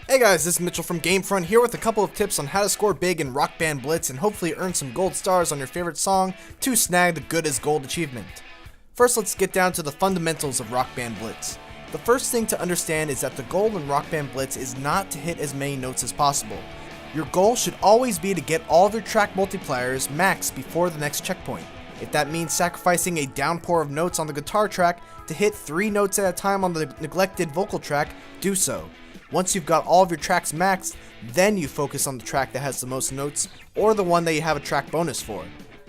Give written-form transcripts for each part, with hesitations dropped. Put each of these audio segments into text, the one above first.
Hey guys, this is Mitchell from Gamefront here with a couple of tips on how to score big in Rock Band Blitz and hopefully earn some gold stars on your favorite song to snag the Good as Gold achievement. First, let's get down to the fundamentals of Rock Band Blitz. The first thing to understand is that the goal in Rock Band Blitz is not to hit as many notes as possible. Your goal should always be to get all of your track multipliers maxed before the next checkpoint. If that means sacrificing a downpour of notes on the guitar track to hit 3 notes at a time on the neglected vocal track, do so. Once you've got all of your tracks maxed, then you focus on the track that has the most notes or the one that you have a track bonus for.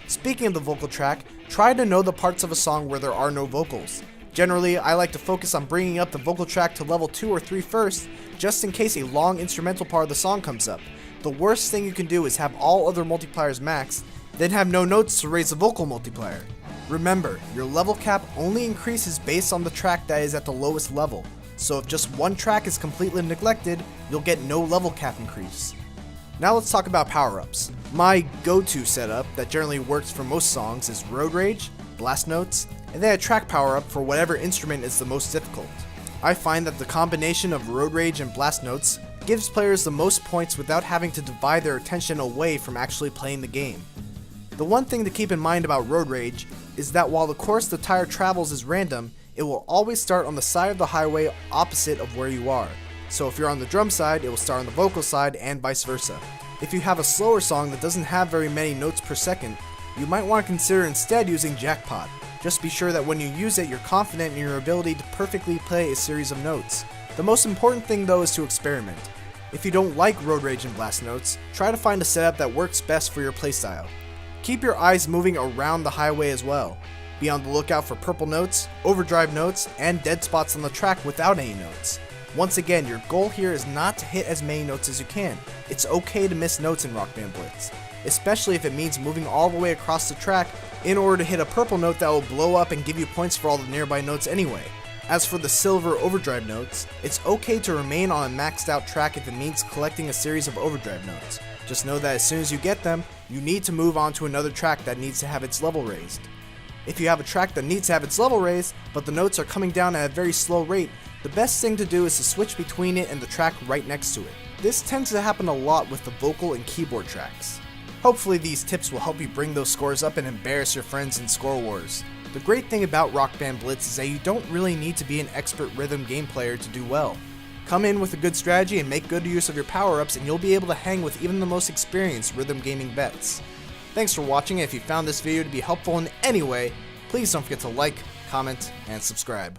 Speaking of the vocal track, try to know the parts of a song where there are no vocals. Generally, I like to focus on bringing up the vocal track to level 2 or 3 first, just in case a long instrumental part of the song comes up. The worst thing you can do is have all other multipliers maxed, then have no notes to raise the vocal multiplier. Remember, your level cap only increases based on the track that is at the lowest level. So if just one track is completely neglected, you'll get no level cap increase. Now let's talk about power-ups. My go-to setup that generally works for most songs is Road Rage, Blast Notes, and then a track power-up for whatever instrument is the most difficult. I find that the combination of Road Rage and Blast Notes gives players the most points without having to divide their attention away from actually playing the game. The one thing to keep in mind about Road Rage is that while the course the tire travels is random, it will always start on the side of the highway opposite of where you are. So if you're on the drum side, it will start on the vocal side and vice versa. If you have a slower song that doesn't have very many notes per second, you might want to consider instead using Jackpot. Just be sure that when you use it, you're confident in your ability to perfectly play a series of notes. The most important thing though is to experiment. If you don't like Road Rage and Blast Notes, try to find a setup that works best for your playstyle. Keep your eyes moving around the highway as well. Be on the lookout for purple notes, overdrive notes, and dead spots on the track without any notes. Once again, your goal here is not to hit as many notes as you can. It's okay to miss notes in Rock Band Blitz, especially if it means moving all the way across the track in order to hit a purple note that will blow up and give you points for all the nearby notes anyway. As for the silver overdrive notes, it's okay to remain on a maxed out track if it means collecting a series of overdrive notes. Just know that as soon as you get them, you need to move on to another track that needs to have its level raised. If you have a track that needs to have its level raised, but the notes are coming down at a very slow rate, the best thing to do is to switch between it and the track right next to it. This tends to happen a lot with the vocal and keyboard tracks. Hopefully these tips will help you bring those scores up and embarrass your friends in score wars. The great thing about Rock Band Blitz is that you don't really need to be an expert rhythm game player to do well. Come in with a good strategy and make good use of your power-ups and you'll be able to hang with even the most experienced rhythm gaming vets. Thanks for watching, and if you found this video to be helpful in any way, please don't forget to like, comment, and subscribe.